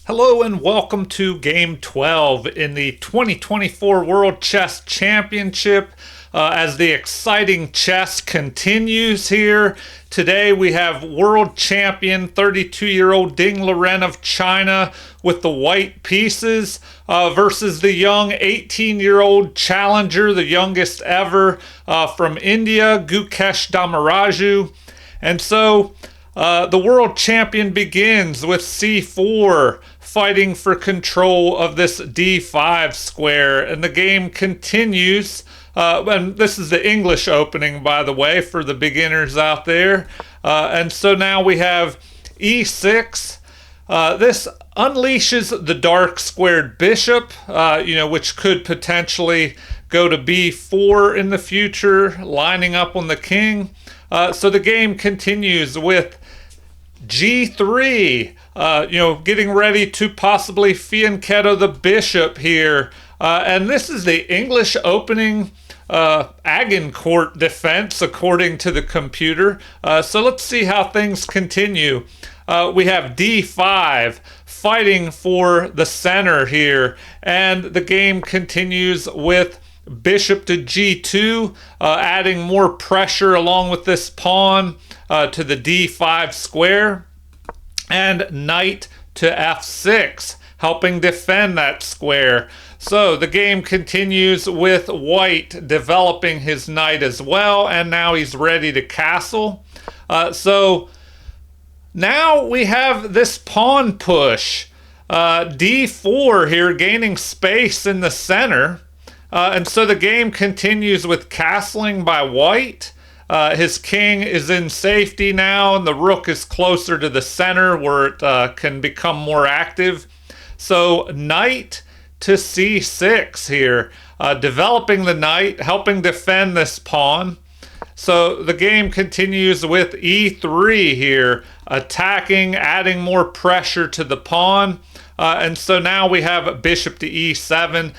Hello and welcome to Game 12 in the 2024 World Chess Championship. As the exciting chess continues here, today we have world champion 32-year-old Ding Liren of China with the white pieces versus the young 18-year-old challenger, the youngest ever from India, Gukesh Damaraju. And so the world champion begins with c4, fighting for control of this d5 square, and the game continues. And this is the English opening, by the way, for the beginners out there. And so now we have e6. This unleashes the dark squared bishop, which could potentially go to b4 in the future, lining up on the king. So the game continues with g3, getting ready to possibly fianchetto the bishop here. And this is the English opening Agincourt defense, according to the computer. So let's see how things continue. We have d5, fighting for the center here. And the game continues with bishop to g2, adding more pressure along with this pawn to the d5 square, and knight to f6, helping defend that square. So the game continues with white developing his knight as well, and now he's ready to castle. So now we have this pawn push, d4 here, gaining space in the center. And so the game continues with castling by white. His king is in safety now, and the rook is closer to the center where it can become more active. So knight to c6 here, developing the knight, helping defend this pawn. So the game continues with e3 here, attacking, adding more pressure to the pawn. And so now we have bishop to e7,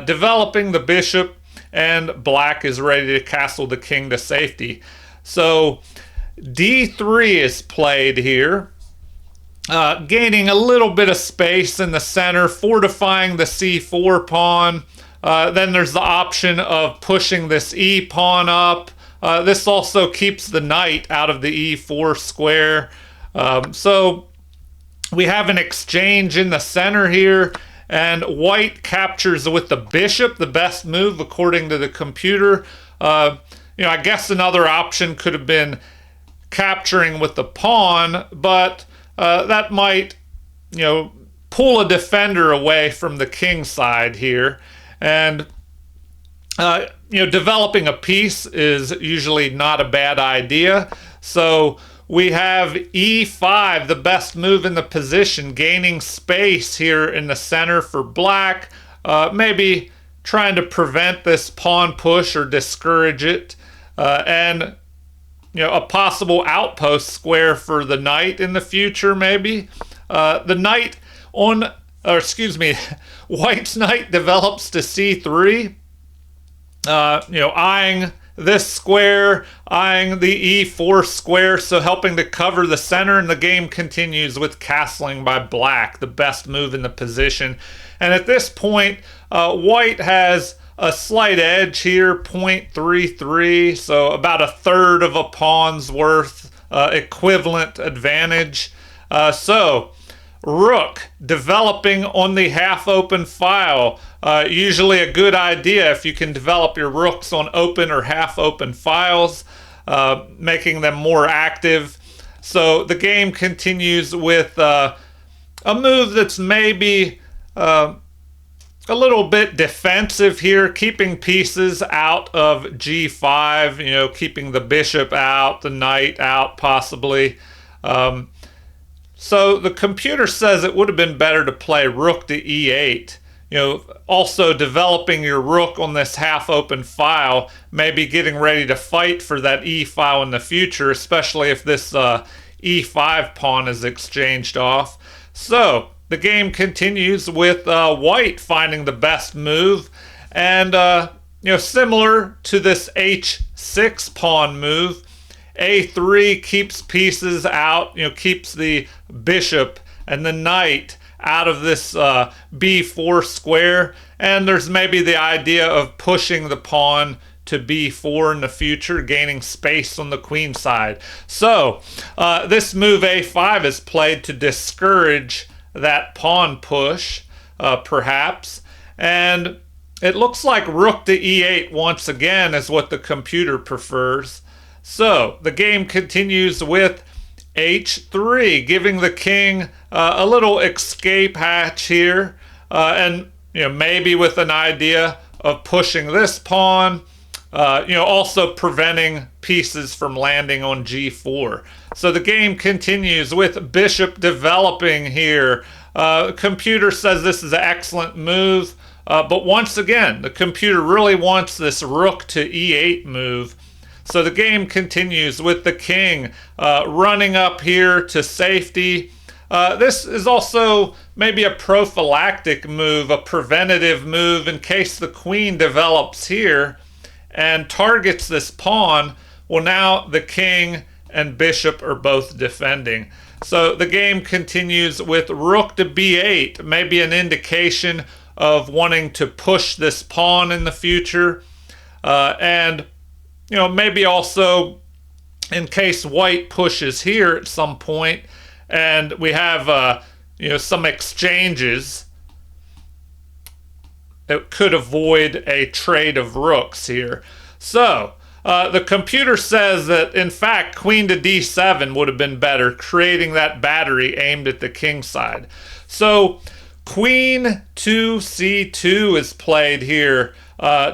developing the bishop, and black is ready to castle the king to safety. So d3 is played here, gaining a little bit of space in the center, fortifying the c4 pawn. Then there's the option of pushing this e pawn up. This also keeps the knight out of the e4 square. So we have an exchange in the center here, and white captures with the bishop, the best move according to the computer. I guess another option could have been capturing with the pawn, but that might, pull a defender away from the king side here. And, developing a piece is usually not a bad idea. So we have e5, the best move in the position, gaining space here in the center for black, maybe trying to prevent this pawn push or discourage it, and a possible outpost square for the knight in the future, maybe. The knight white's knight develops to c3, eyeing this square, eyeing the e4 square, so helping to cover the center, and the game continues with castling by black, the best move in the position. And at this point, white has a slight edge here, 0.33, so about a third of a pawn's worth equivalent advantage. So rook developing on the half-open file. Usually a good idea if you can develop your rooks on open or half-open files, making them more active. So the game continues with a move that's maybe a little bit defensive here, keeping pieces out of g5, keeping the bishop out, the knight out possibly. So the computer says it would have been better to play rook to e8. Also developing your rook on this half-open file, maybe getting ready to fight for that e file in the future, especially if this e5 pawn is exchanged off. So the game continues with white finding the best move, and similar to this h6 pawn move, a3 keeps pieces out, keeps the bishop and the knight out of this b4 square, and there's maybe the idea of pushing the pawn to b4 in the future, gaining space on the queen side. So this move a5 is played to discourage that pawn push, perhaps, and it looks like rook to e8 once again is what the computer prefers. So the game continues with h3, giving the king a little escape hatch here, and maybe with an idea of pushing this pawn, also preventing pieces from landing on g4. So the game continues with bishop developing here. Computer says this is an excellent move, but once again, the computer really wants this rook to e8 move. So the game continues with the king running up here to safety. This is also maybe a prophylactic move, a preventative move in case the queen develops here and targets this pawn. Well, now the king and bishop are both defending. So the game continues with rook to b8, maybe an indication of wanting to push this pawn in the future. And maybe also in case white pushes here at some point and we have, some exchanges, it could avoid a trade of rooks here. So the computer says that, in fact, queen to d7 would have been better, creating that battery aimed at the king side. So queen to c2 is played here,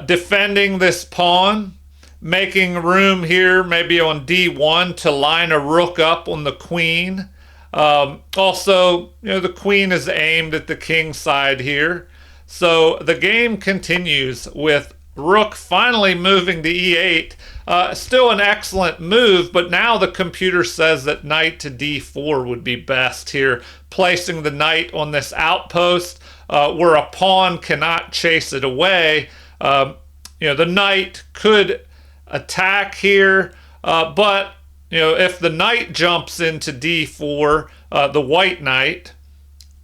defending this pawn, making room here maybe on d1 to line a rook up on the queen. Also, the queen is aimed at the king side here. So the game continues with rook finally moving to e8. Still an excellent move, but now the computer says that knight to d4 would be best here, placing the knight on this outpost where a pawn cannot chase it away. The knight could attack here, but if the knight jumps into d4, the white knight,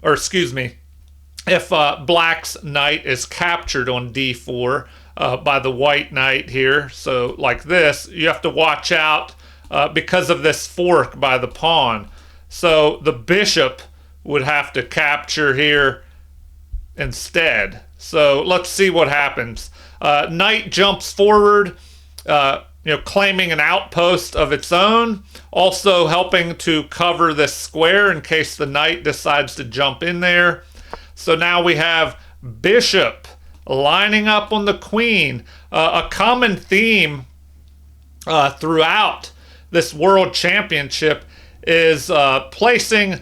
or excuse me, if black's knight is captured on d4 by the white knight here, so like this, you have to watch out because of this fork by the pawn. So the bishop would have to capture here instead. So let's see what happens. Knight jumps forward, claiming an outpost of its own, also helping to cover this square in case the knight decides to jump in there. So now we have bishop lining up on the queen. A common theme throughout this world championship is placing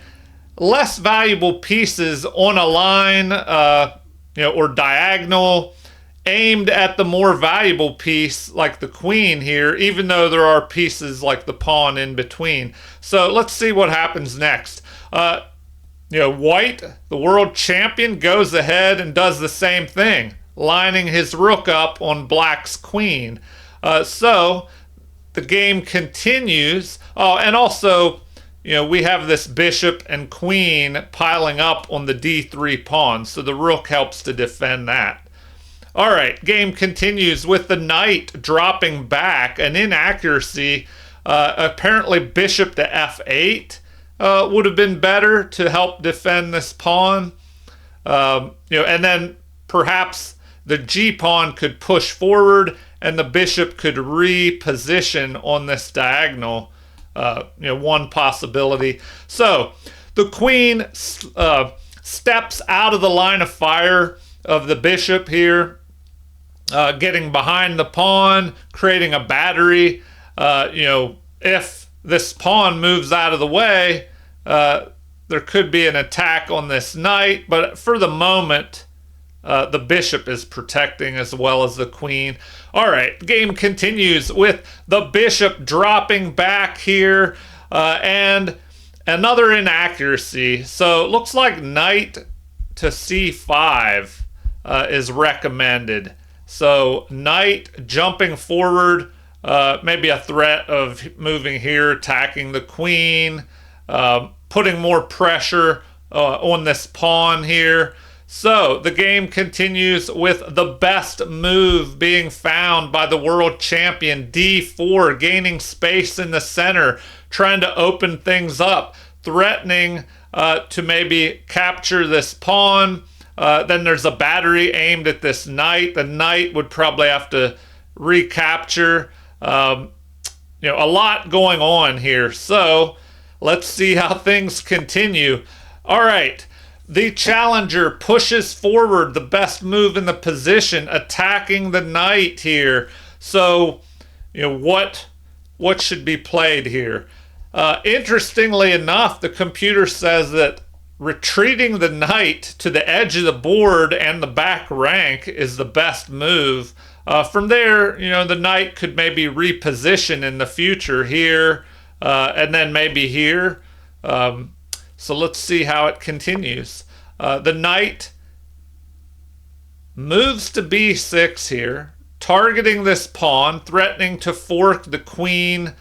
less valuable pieces on a line, or diagonal, aimed at the more valuable piece like the queen here, even though there are pieces like the pawn in between. So let's see what happens next. White, the world champion, goes ahead and does the same thing, lining his rook up on black's queen. So the game continues. Oh, and also, we have this bishop and queen piling up on the d3 pawn, so the rook helps to defend that. All right, game continues with the knight dropping back, an inaccuracy. Apparently bishop to f8 would have been better to help defend this pawn. And then perhaps the g-pawn could push forward and the bishop could reposition on this diagonal. One possibility. So the queen steps out of the line of fire of the bishop here, getting behind the pawn, creating a battery. If this pawn moves out of the way, there could be an attack on this knight, but for the moment, the bishop is protecting as well as the queen. All right, the game continues with the bishop dropping back here, and another inaccuracy. So it looks like knight to c5 is recommended. So knight jumping forward, maybe a threat of moving here, attacking the queen, putting more pressure on this pawn here. So the game continues with the best move being found by the world champion, d4, gaining space in the center, trying to open things up, threatening to maybe capture this pawn. Then there's a battery aimed at this knight. The knight would probably have to recapture. A lot going on here. So let's see how things continue. All right. The challenger pushes forward, the best move in the position, attacking the knight here. So, what should be played here? Interestingly enough, the computer says that retreating the knight to the edge of the board and the back rank is the best move. From there, the knight could maybe reposition in the future here, and then maybe here. So let's see how it continues. The knight moves to b6 here, targeting this pawn, threatening to fork the queen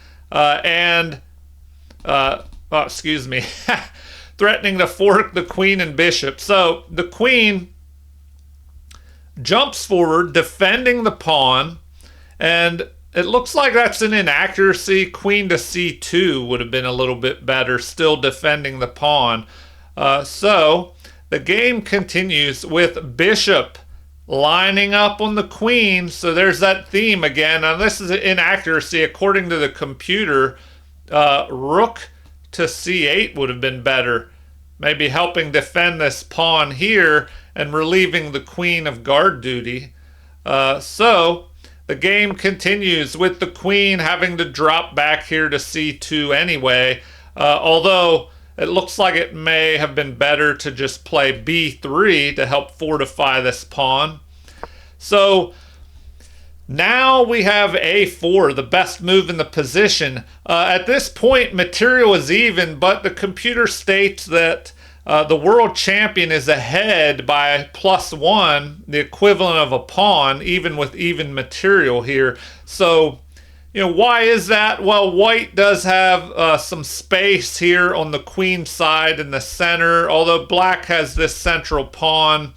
threatening to fork the queen and bishop. So the queen jumps forward, defending the pawn, and it looks like that's an inaccuracy. Queen to c2 would have been a little bit better, still defending the pawn. So the game continues with bishop lining up on the queen. So there's that theme again. Now this is an inaccuracy. According to the computer, rook to c8 would have been better. Maybe helping defend this pawn here and relieving the queen of guard duty. So the game continues with the queen having to drop back here to c2 anyway, although it looks like it may have been better to just play b3 to help fortify this pawn. So now we have a4, the best move in the position. At this point, material is even, but the computer states that the world champion is ahead by +1, the equivalent of a pawn, even with even material here. So, why is that? Well, white does have some space here on the queen side in the center, although black has this central pawn.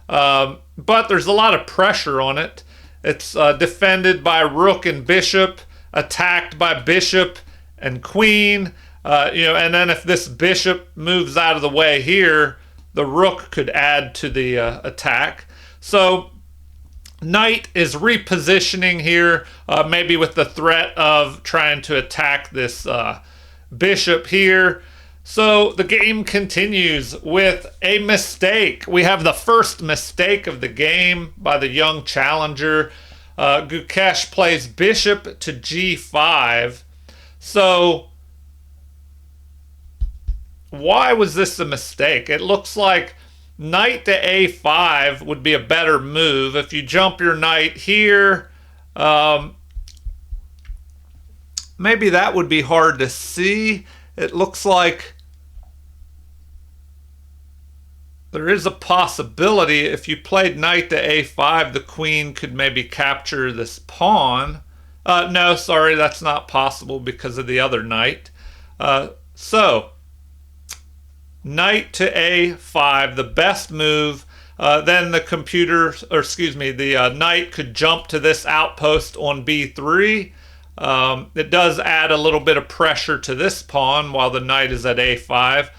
But there's a lot of pressure on it. It's defended by rook and bishop, attacked by bishop and queen. And then if this bishop moves out of the way here, the rook could add to the attack. So knight is repositioning here, maybe with the threat of trying to attack this bishop here. So the game continues with a mistake. We have the first mistake of the game by the young challenger. Gukesh plays bishop to g5. So why was this a mistake? It looks like knight to a5 would be a better move. If you jump your knight here, maybe that would be hard to see. It looks like there is a possibility if you played knight to a5, the queen could maybe capture this pawn. No, sorry, that's not possible because of the other knight. So knight to a5, the best move. Then the knight could jump to this outpost on b3. It does add a little bit of pressure to this pawn while the knight is at a5.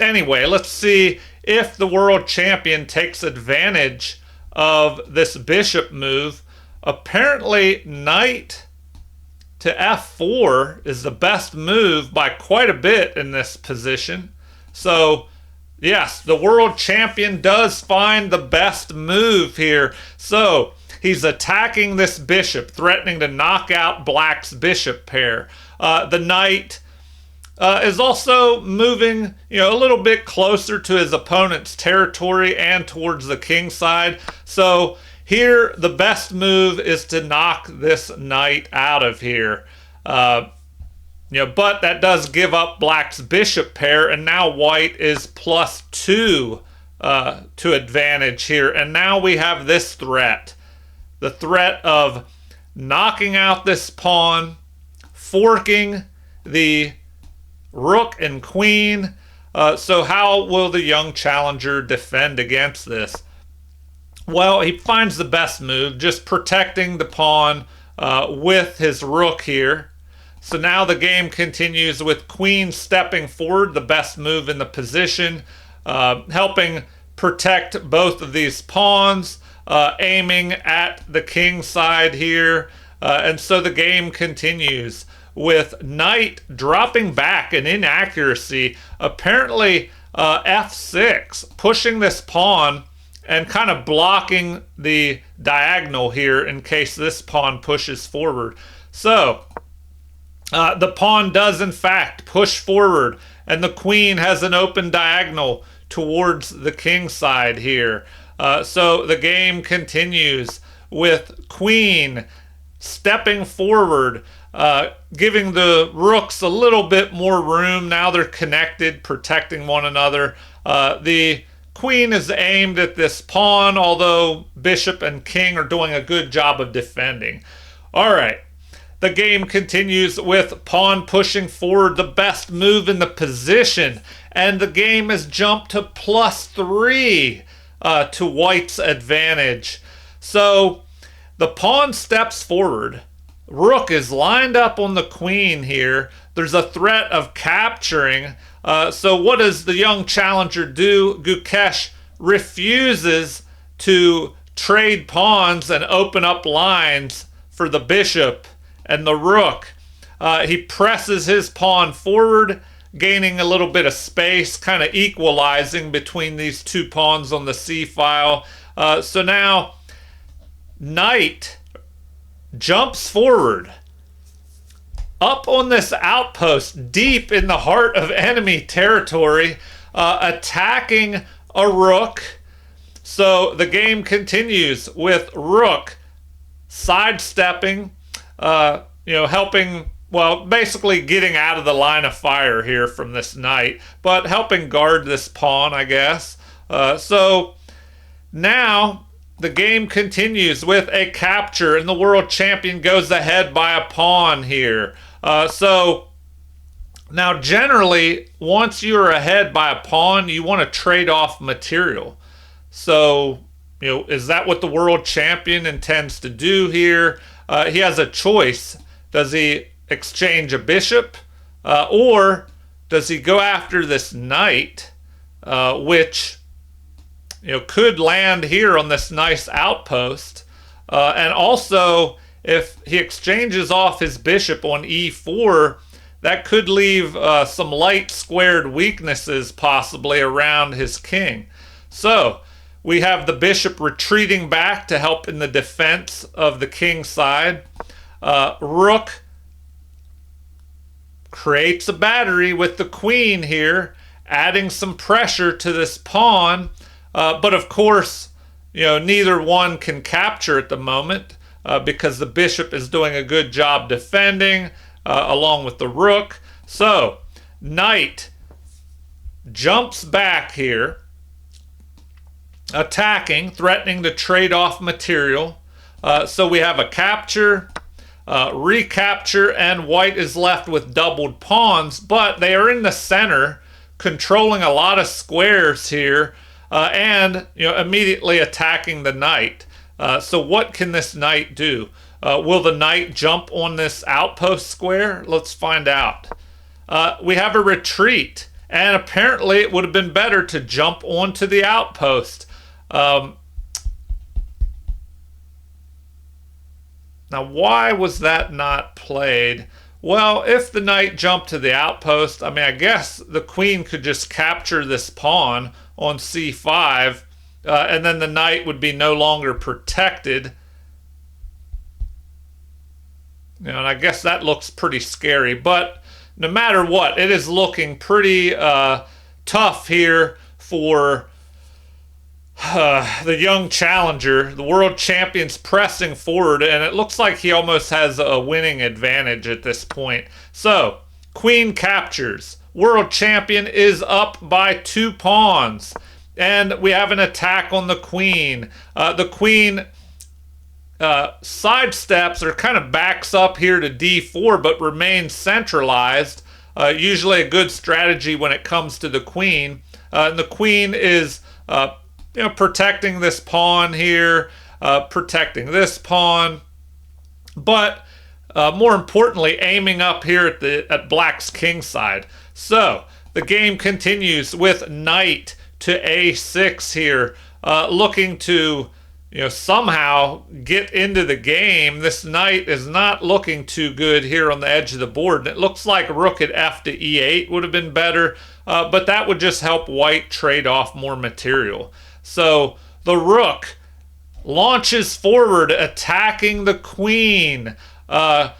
Anyway, let's see if the world champion takes advantage of this bishop move. Apparently, knight to f4 is the best move by quite a bit in this position. So, yes, the world champion does find the best move here. So, he's attacking this bishop, threatening to knock out black's bishop pair. The knight is also moving, a little bit closer to his opponent's territory and towards the king side. So, here, the best move is to knock this knight out of here. But that does give up black's bishop pair, and now white is +2 to advantage here. And now we have this threat. The threat of knocking out this pawn, forking the rook and queen, So how will the young challenger defend against this? Well, he finds the best move, just protecting the pawn with his rook here. So now the game continues with queen stepping forward, the best move in the position, helping protect both of these pawns, aiming at the king side here. And so the game continues with knight dropping back, an inaccuracy. Apparently, f6, pushing this pawn and kind of blocking the diagonal here in case this pawn pushes forward. So the pawn does in fact push forward, and the queen has an open diagonal towards the king side here. So the game continues with queen stepping forward, giving the rooks a little bit more room. Now they're connected, protecting one another. The queen is aimed at this pawn, although bishop and king are doing a good job of defending. All right. The game continues with pawn pushing forward, the best move in the position, and the game has jumped to +3 to white's advantage. So the pawn steps forward. Rook is lined up on the queen here. There's a threat of capturing. So what does the young challenger do? Gukesh refuses to trade pawns and open up lines for the bishop and the rook. He presses his pawn forward, gaining a little bit of space, kind of equalizing between these two pawns on the c-file. So now knight jumps forward up on this outpost deep in the heart of enemy territory, attacking a rook. So the game continues with rook sidestepping, helping, well, basically getting out of the line of fire here from this knight, but helping guard this pawn, I guess. So now the game continues with a capture, and the world champion goes ahead by a pawn here. So now generally, once you're ahead by a pawn, you want to trade off material. So, is that what the world champion intends to do here? He has a choice. Does he exchange a bishop? Or does he go after this knight, which could land here on this nice outpost? And also, if he exchanges off his bishop on e4, that could leave some light squared weaknesses possibly around his king. So we have the bishop retreating back to help in the defense of the king side. Rook creates a battery with the queen here, adding some pressure to this pawn. But of course, neither one can capture at the moment because the bishop is doing a good job defending along with the rook. So knight jumps back here, attacking, threatening to trade off material. So we have a capture, recapture, and white is left with doubled pawns, but they are in the center, controlling a lot of squares here, and immediately attacking the knight. So what can this knight do? Will the knight jump on this outpost square? Let's find out. We have a retreat, and apparently it would have been better to jump onto the outpost. Now, why was that not played? Well, if the knight jumped to the outpost, I guess the queen could just capture this pawn on c5, and then the knight would be no longer protected. And I guess that looks pretty scary, but no matter what, it is looking pretty tough here for the young challenger. The world champion's pressing forward, and it looks like he almost has a winning advantage at this point. So, queen captures. World champion is up by 2 pawns. And we have an attack on the queen. The queen sidesteps or kind of backs up here to d4, but remains centralized. usually a good strategy when it comes to the queen. And the queen is protecting this pawn here, protecting this pawn, but more importantly, aiming up here at black's king side. So the game continues with knight to a6 here, looking to somehow get into the game. This knight is not looking too good here on the edge of the board. And it looks like rook at f to e8 would have been better, but that would just help white trade off more material. So the rook launches forward, attacking the queen. I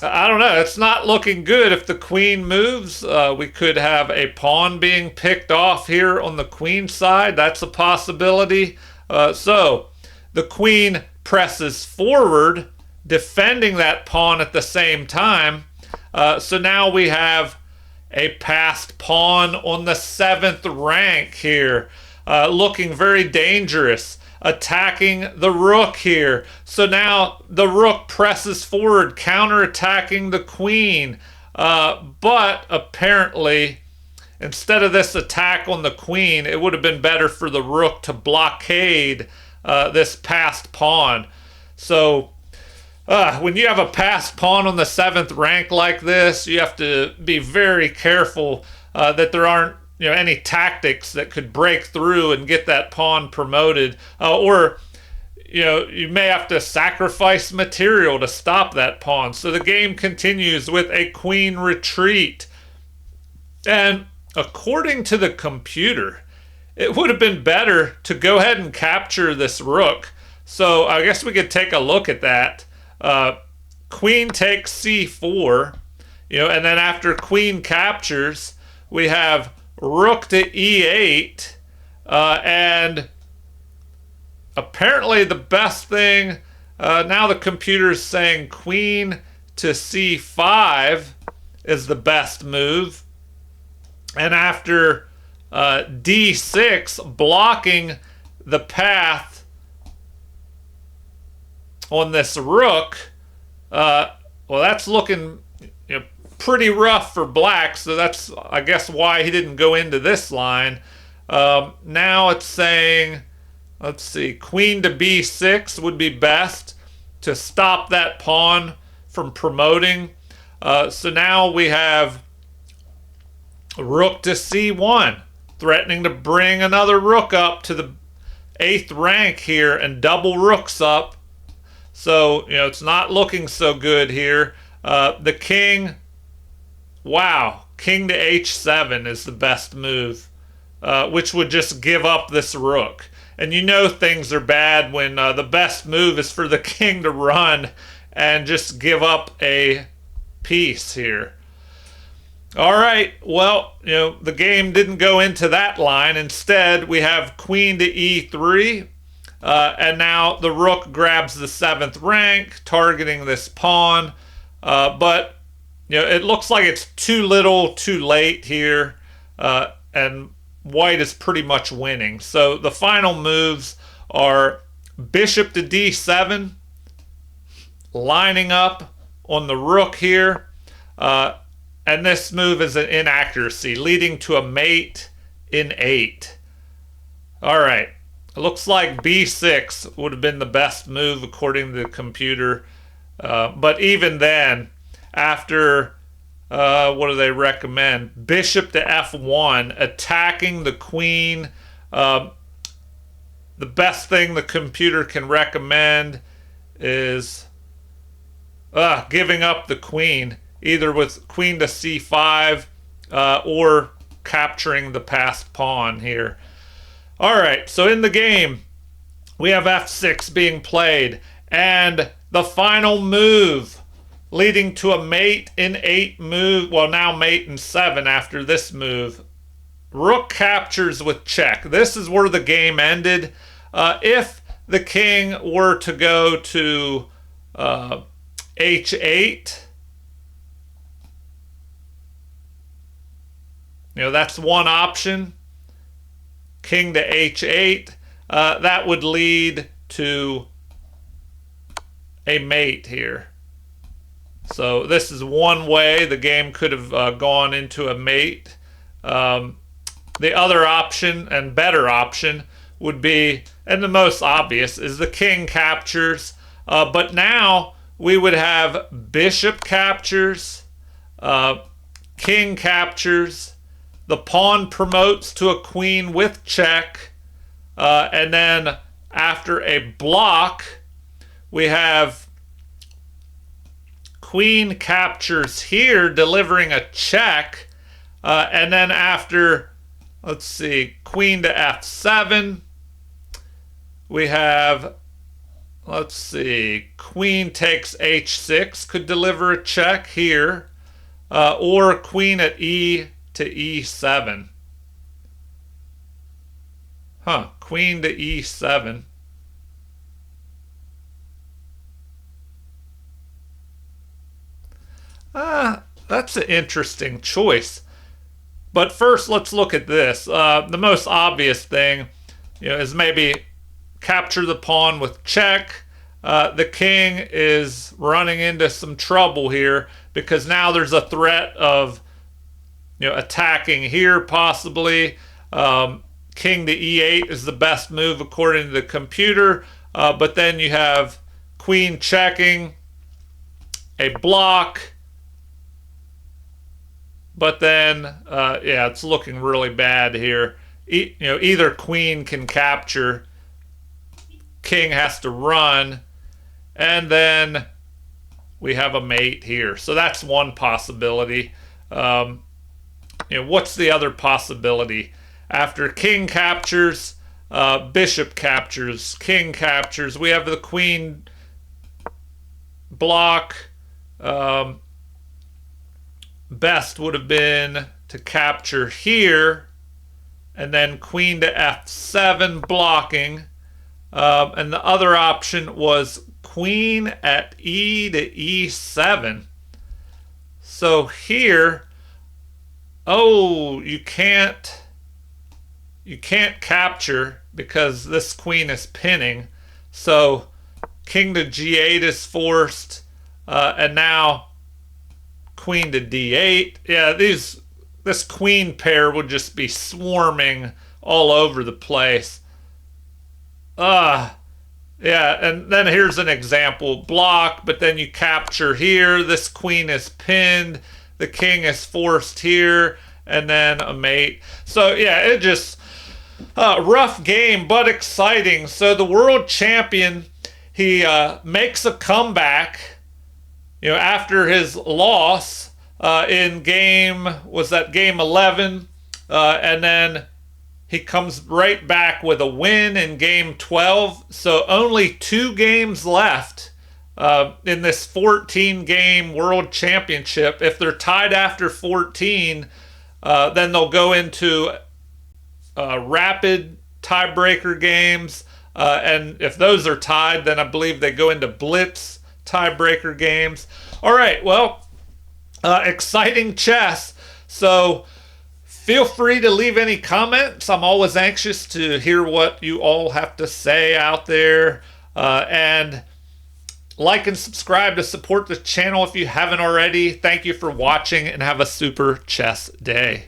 don't know. It's not looking good. If the queen moves, we could have a pawn being picked off here on the queen side. That's a possibility. So the queen presses forward, defending that pawn at the same time. So now we have a passed pawn on the 7th rank here, looking very dangerous, attacking the rook here. So now the rook presses forward, counterattacking the queen. But apparently, instead of this attack on the queen, it would have been better for the rook to blockade this passed pawn. So when you have a passed pawn on the 7th rank like this, you have to be very careful that there aren't any tactics that could break through and get that pawn promoted, or you may have to sacrifice material to stop that pawn. So the game continues with a queen retreat. And according to the computer, it would have been better to go ahead and capture this rook. So I guess we could take a look at that. Queen takes c4, and then after queen captures, we have rook to e8, and apparently the best thing, now the computer is saying queen to c5 is the best move. And after d6, blocking the path on this rook, well, that's looking pretty rough for black, so that's, I guess, why he didn't go into this line. Now it's saying, let's see, queen to b6 would be best to stop that pawn from promoting. So now we have rook to c1, threatening to bring another rook up to the 8th rank here and double rooks up. So, it's not looking so good here. The king, wow, king to h7 is the best move, which would just give up this rook. And things are bad when the best move is for the king to run and just give up a piece here. All right, well, the game didn't go into that line. Instead, we have queen to e3, and now the rook grabs the 7th rank, targeting this pawn. But, it looks like it's too little, too late here, and white is pretty much winning. So the final moves are bishop to d7, lining up on the rook here, and this move is an inaccuracy, leading to a mate in 8. All right. It looks like b6 would have been the best move according to the computer. But even then, after, what do they recommend? Bishop to f1, attacking the queen. The best thing the computer can recommend is giving up the queen, either with queen to c5 or capturing the passed pawn here. All right, so in the game, we have f6 being played, and the final move leading to a mate in 8 move, well, now mate in 7 after this move. Rook captures with check. This is where the game ended. If the king were to go to h8, that's one option. King to h8, that would lead to a mate here. So this is one way the game could have gone into a mate. The other option and better option would be, and the most obvious, is the king captures. But now we would have bishop captures, king captures, the pawn promotes to a queen with check, and then after a block, we have queen captures here, delivering a check, and then after, let's see, queen to f7, we have, let's see, queen takes h6, could deliver a check here, or queen at e to e7. Queen to e7. That's an interesting choice. But first, let's look at this. The most obvious thing, is maybe capture the pawn with check. The king is running into some trouble here because now there's a threat of, attacking here possibly. King to e8 is the best move according to the computer. But then you have queen checking, a block. But then, it's looking really bad here. Either queen can capture, king has to run, and then we have a mate here. So that's one possibility. What's the other possibility? After king captures, bishop captures, king captures, we have the queen block. Best would have been to capture here, and then queen to f7 blocking. And the other option was queen at e to e7. So here, you can't capture because this queen is pinning. So king to g8 is forced, and now queen to d8. Yeah, this queen pair would just be swarming all over the place. Yeah, and then here's an example. Block, but then you capture here. This queen is pinned. The king is forced here, and then a mate. So yeah, it just rough game, but exciting. So the world champion, he makes a comeback. After his loss in game 11, and then he comes right back with a win in game 12. So only 2 games left in this 14-game world championship. If they're tied after 14, then they'll go into rapid tiebreaker games. And if those are tied, then I believe they go into blitz tiebreaker games. All right, well, exciting chess. So feel free to leave any comments. I'm always anxious to hear what you all have to say out there. And like and subscribe to support the channel if you haven't already. Thank you for watching, and have a super chess day.